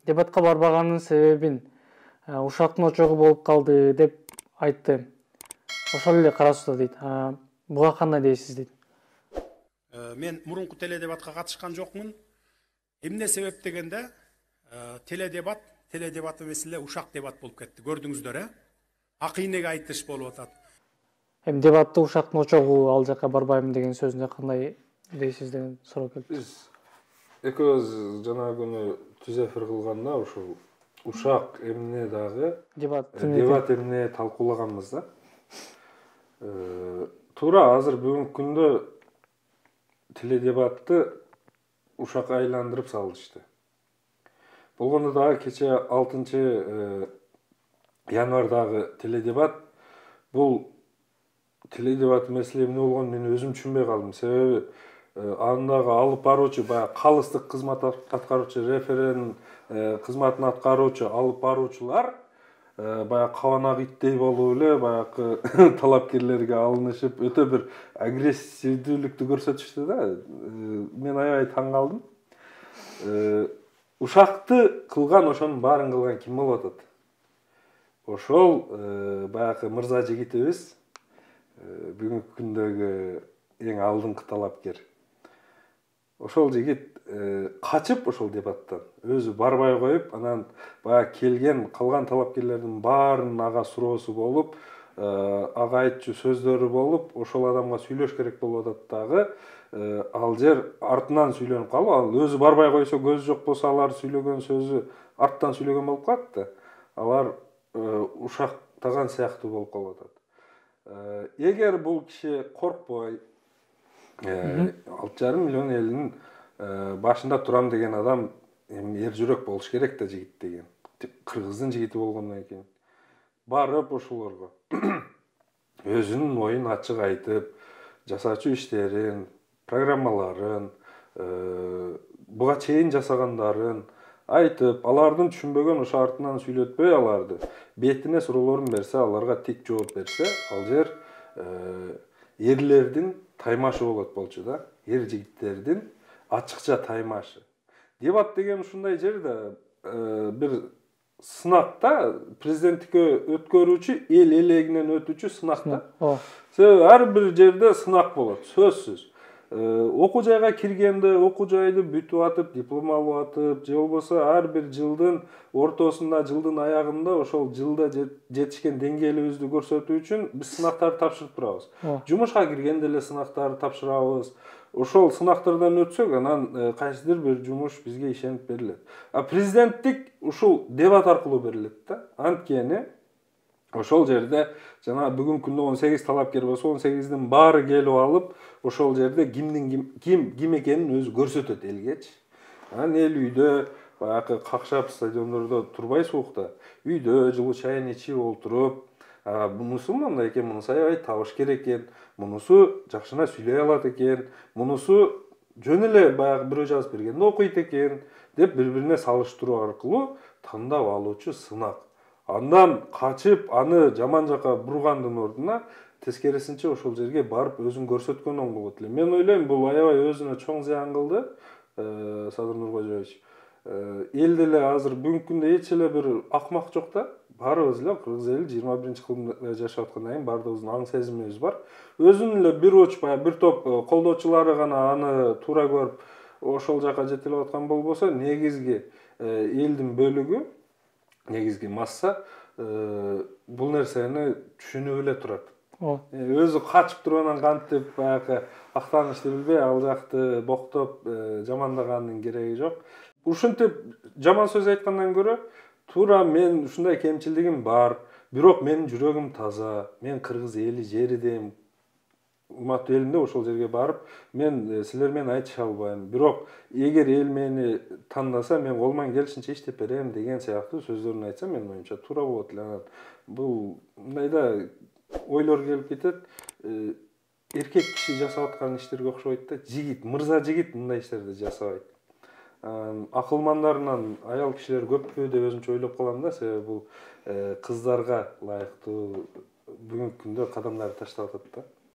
дебатка барбаганын себебин ушактын очогу болуп калды деп айтты. Ошол эле кара сууда дейт. Буга кандай дейсиз дейт. Мен мурунку теледебатка катышкан жокмун. Эмне себеп дегенде теледебат эмес эле ушак дебат болуп кетти. Көрдүңүздөр, акыйнеге айтыш болуп атат. Эми дебатты ушактын очогу ал жака барбайм деген сөзүнө кандай дейсиз деген суроо келди. Биз экөөбүз жанагы күнү түз эфир кылганда ушул ушак эмне дагы дебат эмне талкуулаганбыз да. Туура азыр бүгүнкү күндө теледебатты ушакка айландырып салышты. Болгондо дагы кече 6-январдагы теледебат бул теледебат меселе эмне болгонун мен өзүм түшүнбөй калдым. Себеби андагы алып баруучу баягы калыстык кызмат аткаруучу, референ кызматын аткаруучу алып баруучулар баягы кабанак иттей болуп эле баягы талапкерлерге алынышып өтө бир агрессивдүүлүктү көрсөтүштү да. Мен аябай таң калдым. Ушакты кылган ошонун баарын кылган ким болуп атат? Ошол баягы мырза жигитибиз, бүгүнкү күндөгү эң алдыңкы талапкер. Ошол жигит качып ошол дебаттан өзү барбай коюп, анан баягы келген калган талапкерлердин баарын ага суроосу болуп, ага айтчу сөздөрү болуп, ошол адамга сүйлөш керек болуп атат дагы. Ал жер артынан сүйлөнүп калып, ал өзү барбай койсо, көзү жок болсо, алар сүйлөгөн сөзү арттан сүйлөгөн болуп калат да. Алар ушактаган сыяктуу болуп калып атат. Эгер бул киши коркпой, 6,5 миллион элдин башында турам деген адам эр жүрөк болуш керек да, жигит деген. Кыргыздын жигити болгондон кийин барып ошолорго өзүнүн оюн ачык айтып, жасачу иштерин, программаларын, буга чейин жасагандарын айтып, алардын түшүнбөгөн ошо артынан сүйлөтпөй аларды, бетине суроолорун берсе, аларга тик жооп берсе, ал жер эрлердин таймашы болчу да. Эр жигиттердин ачыкча таймашы. Дебат деген ушундай жер да, бир сынак да, президенттикке өткөрүүчү, эл элегинен өтүүчү сынак да. Себеби ар бир жерде сынак болот, сөзсүз. Окуу жайга киргенде, окуу жайды бүтүп атып, диплом алып атып, же болбосо ар бир жылдын ортосунда, жылдын аягында ошол жылда жетишкен деңгээлибизди көрсөтүү үчүн биз сынактарды тапшырып турабыз. Жумушка киргенде эле сынактарды тапшырабыз. Ошол сынактардан өтсөк, анан кайсыдыр бир жумуш бизге ишенип берилет. Президенттик ушул дебат аркылуу берилет да. Анткени ошол жерде жана бүгүнкү күндө 18 талапкер болсо, 18дин баары келип алып, ошол жерде ким экенин өзү көрсөтөт элгечи. Анан эл үйдө баягы какшап стадиондордо турбай суукта, үйдө жылуу чайын ичип олтуруп, мунусу мындай экен, мунусу аябай табыш керек экен, мунусу жакшына сүйлөй алат экен, мунусу жөн эле баягы бирөө жазып бергенде окуйт экен деп бири-бирине салыштыруу аркылуу тандап алуучу сынак. Андан качып, аны жаман жака бургандын ордуна тескерисинче ошол жерге барып өзүн көрсөткөн оң болот эле. Мен ойлойм, бул аябай өзүнө чоң зыян кылды, Садыр Нуркожоевич. Эл деле азыр бүгүнкү күндө эч эле бир акмак жок да. Баарыбыз эле кыргыз эли 21-кылымда жашап аткандан кийин баардыгыбыздын аң сезимибиз бар. Өзүнүн эле бир уч, бир топ колдоочулары гана аны туура көрүп, ошол жака жетелеп аткан болбосо, негизги элдин бөлүгү, негизги масса бул нерсени түшүнүп эле турат. Өзү качып туруп анан кантип баягы актанычты билбей, ал жакты боктоп жамандаганын кереги жок. Ушинтип жаман сөз айткандан көрө, туура мен ушундай кемчилигим бар, бирок менин жүрөгүм таза, мен кыргыз эли жеридем, урматтуу элимде, ошол жерге барып, мен силер менен айтыша албайм. Бирок эгер эл мени тандаса, мен колуман келишинче иштеп берем деген сыяктуу сөздөрүн айтса, менин оюмча туура болот эле. Анан бул мындайда ойлор келип кетет. Эркек киши жасап аткан иштерге окшобойт да. Жигит, мырза жигит мындай иштерди жасабайт. Акылмандарынан аял кишилер көппү деп өзүмчө ойлоп калам да, себеби бул кыздарга ылайыктуу бүгүнкү күндө кадамдарды таштап атат да.